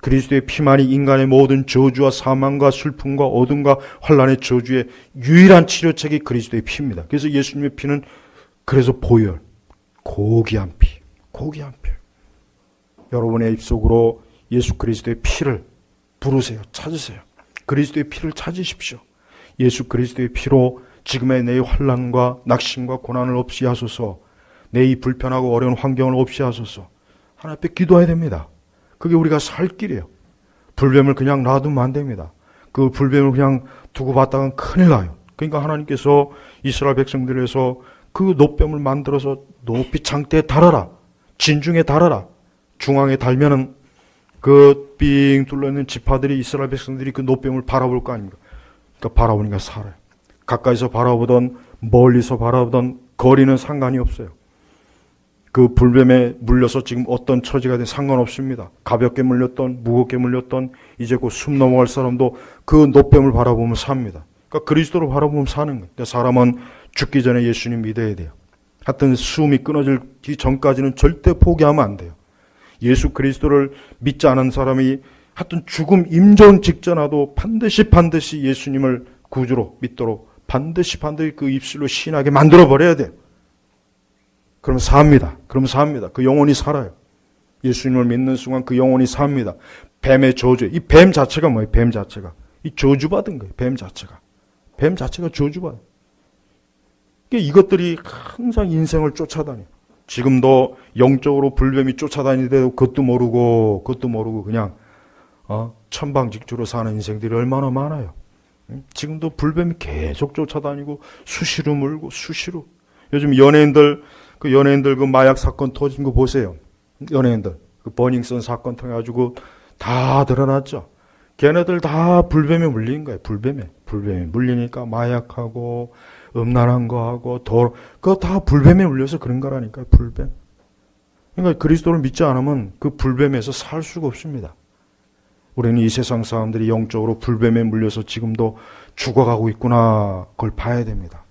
그리스도의 피만이 인간의 모든 저주와 사망과 슬픔과 어둠과 환란의 저주의 유일한 치료책이 그리스도의 피입니다. 그래서 예수님의 피는 그래서 보혈, 고귀한 피. 여러분의 입속으로 예수 그리스도의 피를 부르세요. 찾으세요. 그리스도의 피를 찾으십시오. 예수 그리스도의 피로 지금의 내 환난과 낙심과 고난을 없이 하소서. 내 이 불편하고 어려운 환경을 없이 하소서. 하나님 앞에 기도해야 됩니다. 그게 우리가 살 길이에요. 불뱀을 그냥 놔두면 안 됩니다. 그 불뱀을 그냥 두고 봤다간 큰일 나요. 그러니까 하나님께서 이스라엘 백성들에서 그 놋뱀을 만들어서 높이 장대에 달아라. 진중에 달아라. 중앙에 달면은 그 빙 둘러있는 지파들이 이스라엘 백성들이 그 놋뱀을 바라볼 거 아닙니까? 그러니까 바라보니까 살아요. 가까이서 바라보던 멀리서 바라보던 거리는 상관이 없어요. 그 불뱀에 물려서 지금 어떤 처지가 된 상관없습니다. 가볍게 물렸던 무겁게 물렸던 이제 곧 숨 넘어갈 사람도 그 놋뱀을 바라보면 삽니다. 그러니까 그리스도를 바라보면 사는 거예요. 그러니까 사람은 죽기 전에 예수님 믿어야 돼요. 하여튼 숨이 끊어지기 전까지는 절대 포기하면 안 돼요. 예수 그리스도를 믿지 않은 사람이 하여튼 죽음 임종 직전에도 반드시 예수님을 구주로 믿도록 반드시 그 입술로 신하게 만들어버려야 돼요. 그럼 삽니다. 그 영혼이 살아요. 예수님을 믿는 순간 그 영혼이 삽니다. 뱀의 저주. 이 뱀 자체가 뭐예요? 뱀 자체가. 이 저주받은 거예요. 뱀 자체가 저주받아요. 이것들이 항상 인생을 쫓아다녀요. 지금도 영적으로 불뱀이 쫓아다니는데도 그것도 모르고 그냥 천방직주로 사는 인생들이 얼마나 많아요. 지금도 불뱀이 계속 쫓아다니고 수시로 물고 수시로. 요즘 연예인들 그 마약 사건 터진 거 보세요. 연예인들 그 버닝썬 사건 통해 가지고 다 드러났죠. 걔네들 다 불뱀에 물린 거예요. 불뱀에 물리니까 마약하고 음란한 거 하고 그거 다 불뱀에 물려서 그런 거라니까요. 불뱀. 그러니까 그리스도를 믿지 않으면 그 불뱀에서 살 수가 없습니다. 우리는 이 세상 사람들이 영적으로 불뱀에 물려서 지금도 죽어가고 있구나. 그걸 봐야 됩니다.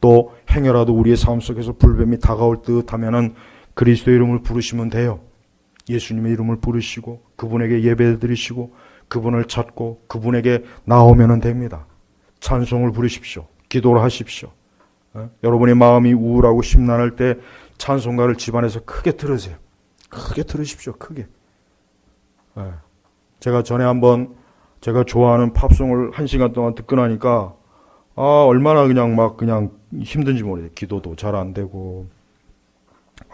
또 행여라도 우리의 삶 속에서 불뱀이 다가올 듯 하면은 그리스도의 이름을 부르시면 돼요. 예수님의 이름을 부르시고 그분에게 예배 드리시고 그분을 찾고 그분에게 나오면 됩니다. 찬송을 부르십시오. 기도를 하십시오. 여러분의 마음이 우울하고 심란할 때 찬송가를 집안에서 크게 들으세요. 크게 들으십시오. 크게. 제가 전에 한번 제가 좋아하는 팝송을 1시간 동안 듣고 나니까 얼마나 그냥 힘든지 모르겠어요. 기도도 잘 안 되고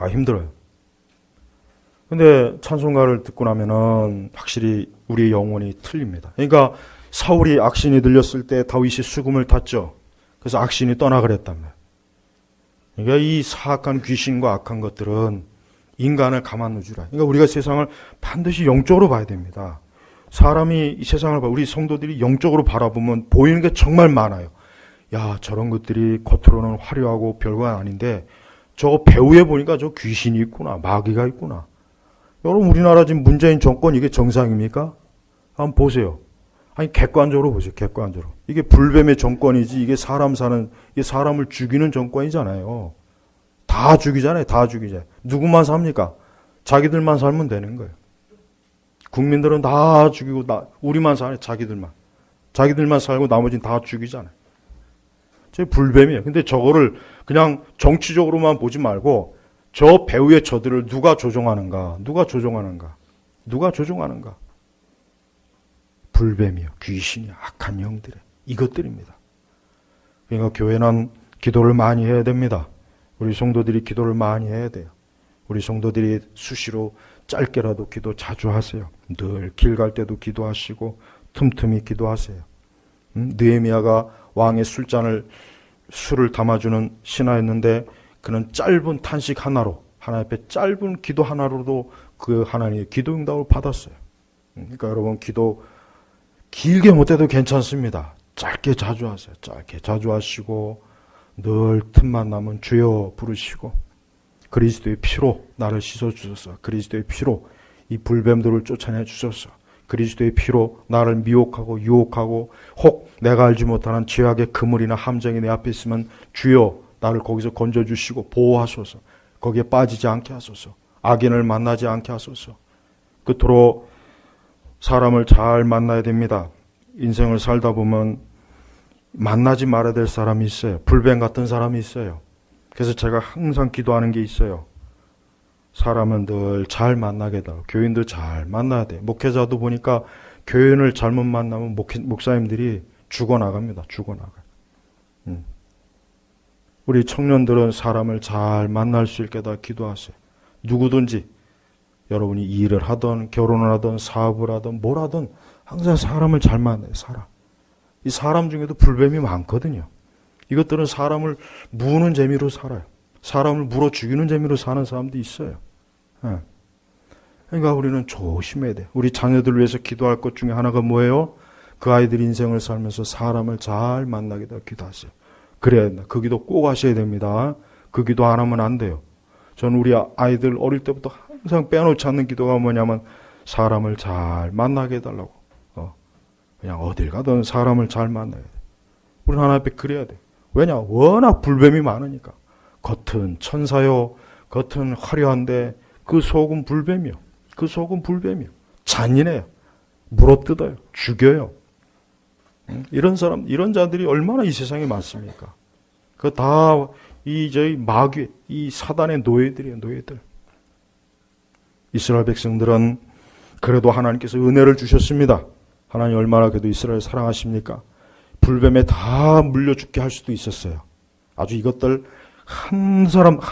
힘들어요. 근데 찬송가를 듣고 나면은 확실히 우리의 영혼이 틀립니다. 그러니까 사울이 악신이 들렸을 때 다윗이 수금을 탔죠. 그래서 악신이 떠나 그랬단 말이에요. 그러니까 이 사악한 귀신과 악한 것들은 인간을 가만 두주라. 그러니까 우리가 세상을 반드시 영적으로 봐야 됩니다. 사람이 이 세상을 우리 성도들이 영적으로 바라보면 보이는 게 정말 많아요. 야, 저런 것들이 겉으로는 화려하고 별거 아닌데 저거 배후에 보니까 저 귀신이 있구나. 마귀가 있구나. 여러분 우리나라 지금 문재인 정권 이게 정상입니까? 한번 보세요. 객관적으로 보세요. 객관적으로. 이게 불뱀의 정권이지 이게 이게 사람을 죽이는 정권이잖아요. 다 죽이잖아요. 다 죽이잖아요. 누구만 삽니까? 자기들만 살면 되는 거예요. 국민들은 다 죽이고 우리만 사네. 자기들만 살고 나머지는 다 죽이잖아요. 불뱀이에요. 근데 저거를 그냥 정치적으로만 보지 말고 저 배후의 저들을 누가 조종하는가? 누가 조종하는가? 누가 조종하는가? 불뱀이요. 귀신이요. 악한 영들이. 이것들입니다. 그러니까 교회는 기도를 많이 해야 됩니다. 우리 성도들이 기도를 많이 해야 돼요. 우리 성도들이 수시로 짧게라도 기도 자주 하세요. 늘 길 갈 때도 기도하시고 틈틈이 기도하세요. 느헤미야가 왕의 술을 담아주는 신하였는데 그는 짧은 탄식 하나로 하나님 앞에 짧은 기도 하나로도 그 하나님의 기도 응답을 받았어요. 그러니까 여러분 기도 길게 못해도 괜찮습니다. 짧게 자주 하세요. 짧게 자주 하시고 늘 틈만 나면 주여 부르시고 그리스도의 피로 나를 씻어주소서. 그리스도의 피로 이 불뱀들을 쫓아내 주소서. 그리스도의 피로 나를 미혹하고 유혹하고 혹 내가 알지 못하는 죄악의 그물이나 함정이 내 앞에 있으면 주여 나를 거기서 건져주시고 보호하소서. 거기에 빠지지 않게 하소서. 악인을 만나지 않게 하소서. 끝으로 사람을 잘 만나야 됩니다. 인생을 살다 보면 만나지 말아야 될 사람이 있어요. 불뱀 같은 사람이 있어요. 그래서 제가 항상 기도하는 게 있어요. 사람은 늘 잘 만나게 해달라고. 교인도 잘 만나야 돼. 목회자도 보니까 교인을 잘못 만나면 목사님들이 죽어나갑니다. 죽어나가요. 우리 청년들은 사람을 잘 만날 수 있게 다 기도하세요. 누구든지 여러분이 일을 하든 결혼을 하든 사업을 하든 뭘 하든 항상 사람을 잘 만나요. 이 사람 중에도 불뱀이 많거든요. 이것들은 사람을 무는 재미로 살아요. 사람을 물어 죽이는 재미로 사는 사람도 있어요. 그러니까 우리는 조심해야 돼요. 우리 자녀들을 위해서 기도할 것 중에 하나가 뭐예요? 그 아이들 인생을 살면서 사람을 잘 만나게 되 기도하세요. 그래야 된다. 그 기도 꼭 하셔야 됩니다. 그 기도 안 하면 안 돼요. 저는 우리 아이들 어릴 때부터 항상 빼놓지 않는 기도가 뭐냐면 사람을 잘 만나게 해달라고. 그냥 어딜 가든 사람을 잘 만나야 돼. 우리는 하나님 앞에 그래야 돼. 왜냐? 워낙 불뱀이 많으니까. 겉은 천사요. 겉은 화려한데 그 속은 불뱀이요. 그 속은 불뱀이요. 잔인해요. 물어뜯어요. 죽여요. 이런 사람, 이런 자들이 얼마나 이 세상에 많습니까? 그 다 저희 마귀, 이 사단의 노예들이에요. 노예들. 이스라엘 백성들은 그래도 하나님께서 은혜를 주셨습니다. 하나님 얼마나 그래도 이스라엘 사랑하십니까? 불뱀에 다 물려 죽게 할 수도 있었어요. 아주 이것들 한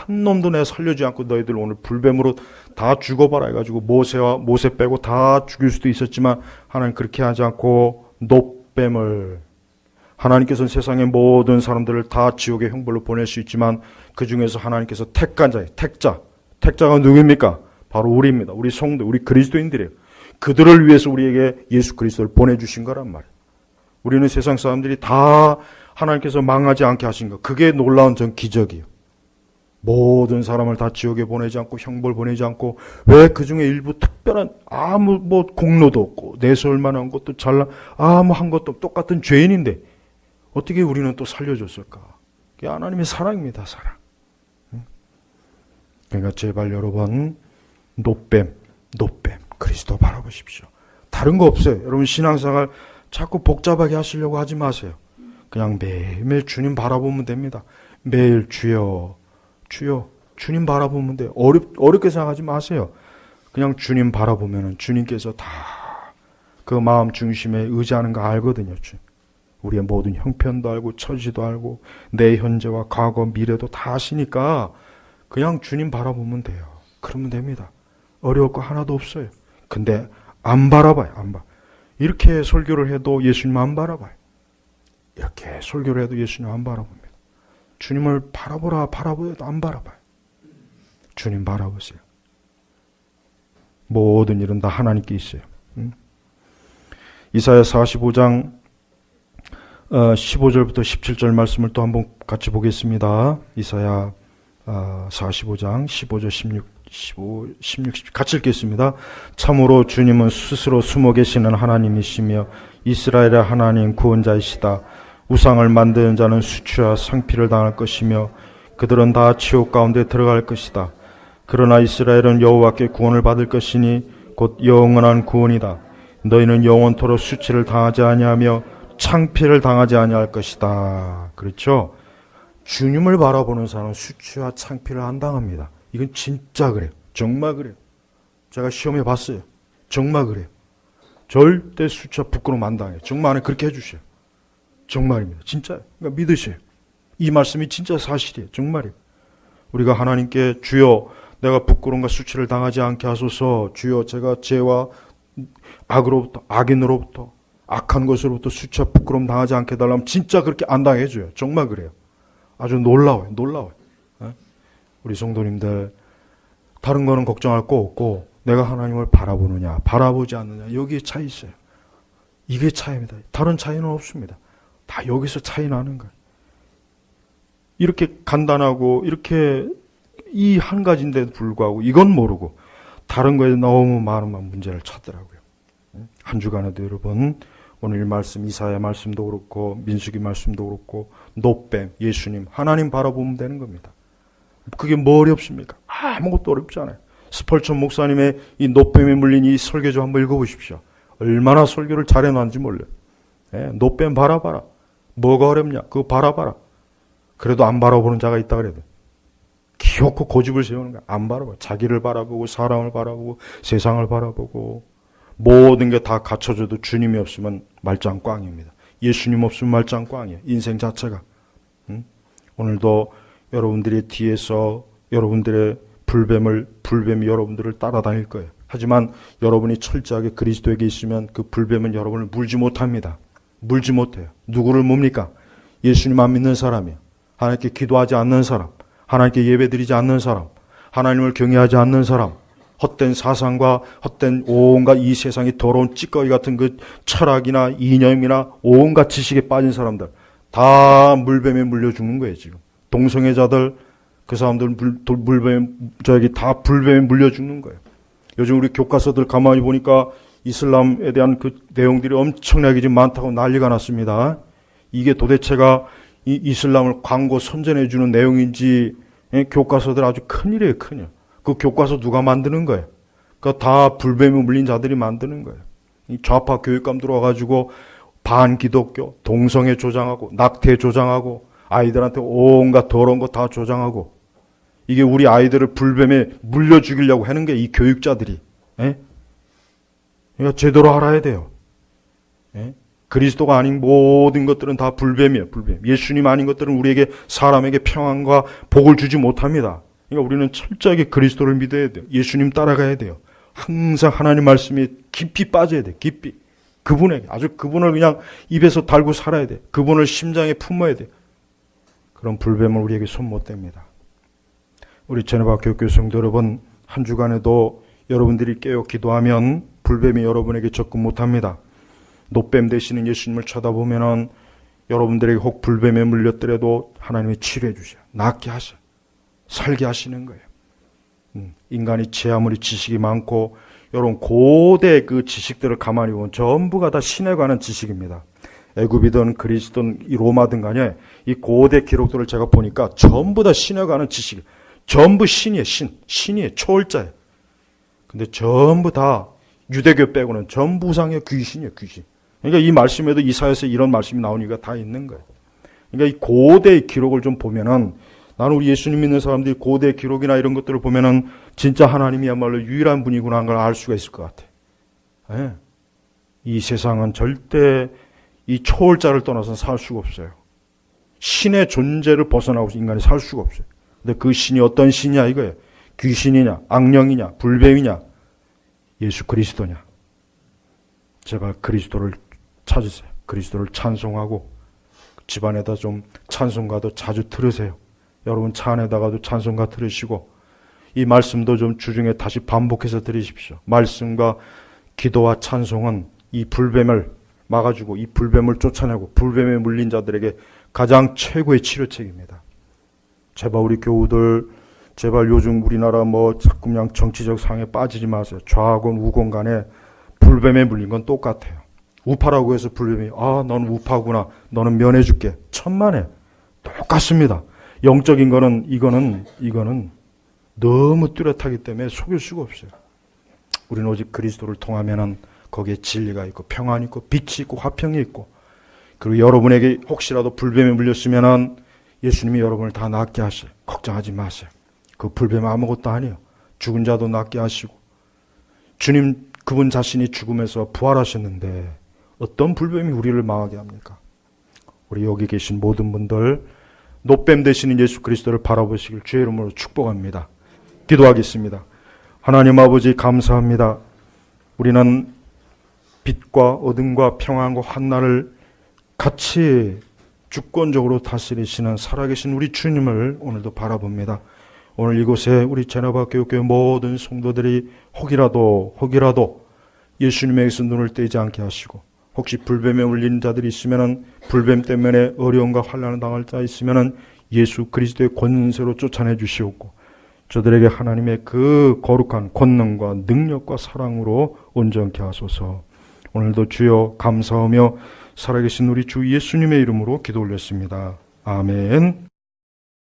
놈도 내가 살려주지 않고 너희들 오늘 불뱀으로 다 죽어봐라 해가지고 모세 빼고 다 죽일 수도 있었지만 하나님 그렇게 하지 않고 놋뱀을 하나님께서는 세상의 모든 사람들을 다 지옥의 형벌로 보낼 수 있지만 그 중에서 하나님께서 택한 자예요. 택자가 누구입니까? 바로 우리입니다. 우리 성도, 우리 그리스도인들이에요. 그들을 위해서 우리에게 예수 그리스도를 보내주신 거란 말이에요. 우리는 세상 사람들이 다 하나님께서 망하지 않게 하신 것. 그게 놀라운 전 기적이에요. 모든 사람을 다 지옥에 보내지 않고 형벌 보내지 않고 왜 그 중에 일부 특별한 아무 공로도 없고 내세울 만한 것도 잘난 아무 한 것도 없고 똑같은 죄인인데 어떻게 우리는 또 살려줬을까? 그게 하나님의 사랑입니다. 사랑. 그러니까 제발 여러분 놋뱀 그리스도 바라보십시오. 다른 거 없어요. 여러분 신앙생활 자꾸 복잡하게 하시려고 하지 마세요. 그냥 매일매일 주님 바라보면 됩니다. 매일 주여 주님 바라보면 돼요. 어렵게 생각하지 마세요. 그냥 주님 바라보면 주님께서 다 그 마음 중심에 의지하는 거 알거든요. 우리의 모든 형편도 알고 처지도 알고 내 현재와 과거 미래도 다 아시니까 그냥 주님 바라보면 돼요. 그러면 됩니다. 어려울 거 하나도 없어요. 근데 안 바라봐요. 이렇게 설교를 해도 예수님 안 바라봐요. 이렇게 설교를 해도 예수님 안 바라봅니다. 주님을 바라보여도 안 바라봐요. 주님 바라보세요. 모든 일은 다 하나님께 있어요. 이사야 45장 15절부터 17절 말씀을 또 한번 같이 보겠습니다. 이사야 45장 15절 16 같이 읽겠습니다. 참으로 주님은 스스로 숨어 계시는 하나님이시며 이스라엘의 하나님 구원자이시다. 우상을 만드는 자는 수치와 상피를 당할 것이며 그들은 다 지옥 가운데 들어갈 것이다. 그러나 이스라엘은 여호와께 구원을 받을 것이니 곧 영원한 구원이다. 너희는 영원토록 수치를 당하지 아니하며 창피를 당하지 아니할 것이다. 그렇죠? 주님을 바라보는 사람은 수치와 창피를 안 당합니다. 이건 진짜 그래요. 정말 그래요. 제가 시험해 봤어요. 정말 그래요. 절대 수치와 부끄러움 안 당해요. 정말 하나님 그렇게 해주셔요. 정말입니다. 진짜요. 그러니까 믿으셔요. 이 말씀이 진짜 사실이에요. 정말이에요. 우리가 하나님께 주여 내가 부끄러움과 수치를 당하지 않게 하소서, 주여 제가 죄와 악으로부터, 악인으로부터, 악한 것으로부터 수치와 부끄러움 당하지 않게 해달라면 진짜 그렇게 안 당해줘요. 정말 그래요. 아주 놀라워요. 놀라워요. 우리 성도님들, 다른 거는 걱정할 거 없고 내가 하나님을 바라보느냐 바라보지 않느냐, 여기에 차이 있어요. 이게 차이입니다. 다른 차이는 없습니다. 다 여기서 차이 나는 거예요. 이렇게 간단하고 이렇게 이 한 가지인데도 불구하고 이건 모르고 다른 거에 너무 많은 문제를 찾더라고요. 한 주간에도 여러분, 오늘 말씀, 이사야 말씀도 그렇고 민수기 말씀도 그렇고 노뱀, 예수님, 하나님 바라보면 되는 겁니다. 그게 뭐 어렵습니까? 아무것도 어렵지 않아요. 스펄전 목사님의 이 노뱀에 물린 이 설교 좀 한번 읽어보십시오. 얼마나 설교를 잘해놨는지 몰라요. 노뱀 바라봐라. 뭐가 어렵냐? 그거 바라봐라. 그래도 안 바라보는 자가 있다 그래도 기어코 고집을 세우는 거야. 안 바라봐. 자기를 바라보고 사람을 바라보고 세상을 바라보고 모든 게 다 갖춰져도 주님이 없으면 말짱 꽝입니다. 예수님 없으면 말짱 꽝이에요. 인생 자체가. 오늘도 여러분들이 뒤에서 여러분들의 불뱀이 여러분들을 따라다닐 거예요. 하지만 여러분이 철저하게 그리스도에게 있으면 그 불뱀은 여러분을 물지 못합니다. 물지 못해요. 누구를 뭡니까? 예수님 안 믿는 사람이요. 하나님께 기도하지 않는 사람, 하나님께 예배드리지 않는 사람, 하나님을 경외하지 않는 사람, 헛된 사상과 헛된 온갖 이 세상이 더러운 찌꺼기 같은 그 철학이나 이념이나 온갖 지식에 빠진 사람들 다 물뱀에 물려 죽는 거예요. 지금 동성애자들, 그 사람들 저에게 다 불뱀에 물려 죽는 거예요. 요즘 우리 교과서들 가만히 보니까 이슬람에 대한 그 내용들이 엄청나게 지금 많다고 난리가 났습니다. 이게 도대체가 이 이슬람을 광고 선전해 주는 내용인지, 교과서들 아주 큰일이에요, 큰일. 그 교과서 누가 만드는 거예요? 그러니까 다 불뱀에 물린 자들이 만드는 거예요. 이 좌파 교육감 들어와가지고 반기독교, 동성애 조장하고 낙태 조장하고 아이들한테 온갖 더러운 거 다 조장하고, 이게 우리 아이들을 불뱀에 물려 죽이려고 하는 게 이 교육자들이. 그러니까 제대로 알아야 돼요. 그리스도가 아닌 모든 것들은 다 불뱀이에요. 불뱀. 예수님 아닌 것들은 우리에게, 사람에게 평안과 복을 주지 못합니다. 그러니까 우리는 철저하게 그리스도를 믿어야 돼요. 예수님 따라가야 돼요. 항상 하나님 말씀에 깊이 빠져야 돼요. 깊이. 그분에게, 아주 그분을 그냥 입에서 달고 살아야 돼요. 그분을 심장에 품어야 돼요. 그런 불뱀을 우리에게 손 못 댑니다. 우리 제네바 교회 성도 여러분, 한 주간에도 여러분들이 깨어 기도하면 불뱀이 여러분에게 접근 못합니다. 노뱀 되시는 예수님을 쳐다보면은 여러분들에게 혹 불뱀에 물렸더라도 하나님이 치료해 주셔요. 낫게 하셔. 살게 하시는 거예요. 인간이 제 아무리 지식이 많고, 여러분 고대 그 지식들을 가만히 보면 전부가 다 신에 관한 지식입니다. 애굽이든 그리스든 이 로마든 간에 이 고대 기록들을 제가 보니까 전부 다 신에 관한 지식, 전부 신이에요. 신이에요. 초월자예요. 근데 전부 다 유대교 빼고는 전부 우상이에요. 귀신이에요. 귀신. 그러니까 이 말씀에도 이사야서 이런 말씀이 나오니까 다 있는 거예요. 그러니까 이 고대의 기록을 좀 보면은, 나는 우리 예수님 믿는 사람들이 고대 기록이나 이런 것들을 보면은 진짜 하나님이야말로 유일한 분이구나 하는 걸 알 수가 있을 것 같아요. 이 세상은 절대 이 초월자를 떠나서 살 수가 없어요. 신의 존재를 벗어나고 인간이 살 수가 없어요. 근데 그 신이 어떤 신이냐 이거예요. 귀신이냐, 악령이냐, 불뱀이냐, 예수 그리스도냐. 제발 그리스도를 찾으세요. 그리스도를 찬송하고 집안에다 좀 찬송가도 자주 들으세요. 여러분 차 안에다가도 찬송가 들으시고 이 말씀도 좀 주중에 다시 반복해서 들으십시오. 말씀과 기도와 찬송은 이 불뱀을 막아주고 이 불뱀을 쫓아내고 불뱀에 물린 자들에게 가장 최고의 치료책입니다. 제발 우리 교우들, 제발 요즘 우리나라 자꾸 그냥 정치적 상에 빠지지 마세요. 좌건 우건 간에 불뱀에 물린 건 똑같아요. 우파라고 해서 불뱀이 너는 우파구나, 너는 면해줄게, 천만에 똑같습니다. 영적인 거는 이거는 너무 뚜렷하기 때문에 속일 수가 없어요. 우리는 오직 그리스도를 통하면은 거기에 진리가 있고 평안이 있고 빛이 있고 화평이 있고, 그리고 여러분에게 혹시라도 불뱀에 물렸으면은 예수님이 여러분을 다 낫게 하실, 걱정하지 마세요. 그 불뱀 아무것도 아니에요. 죽은 자도 낫게 하시고, 주님 그분 자신이 죽음에서 부활하셨는데 어떤 불뱀이 우리를 망하게 합니까? 우리 여기 계신 모든 분들 노뱀 되시는 예수 그리스도를 바라보시길 주의 이름으로 축복합니다. 기도하겠습니다. 하나님 아버지 감사합니다. 우리는 빛과 어둠과 평안과 환난을 같이 주권적으로 다스리시는 살아계신 우리 주님을 오늘도 바라봅니다. 오늘 이곳에 우리 제나바 교육교회 모든 성도들이 혹이라도 예수님에게서 눈을 떼지 않게 하시고, 혹시 불뱀에 울린 자들이 있으면은 불뱀 때문에 어려움과 환난을 당할 자 있으면은 예수 그리스도의 권세로 쫓아내 주시옵고, 저들에게 하나님의 그 거룩한 권능과 능력과 사랑으로 온전케 하소서. 오늘도 주여 감사하며 살아계신 우리 주 예수님의 이름으로 기도 올렸습니다. 아멘.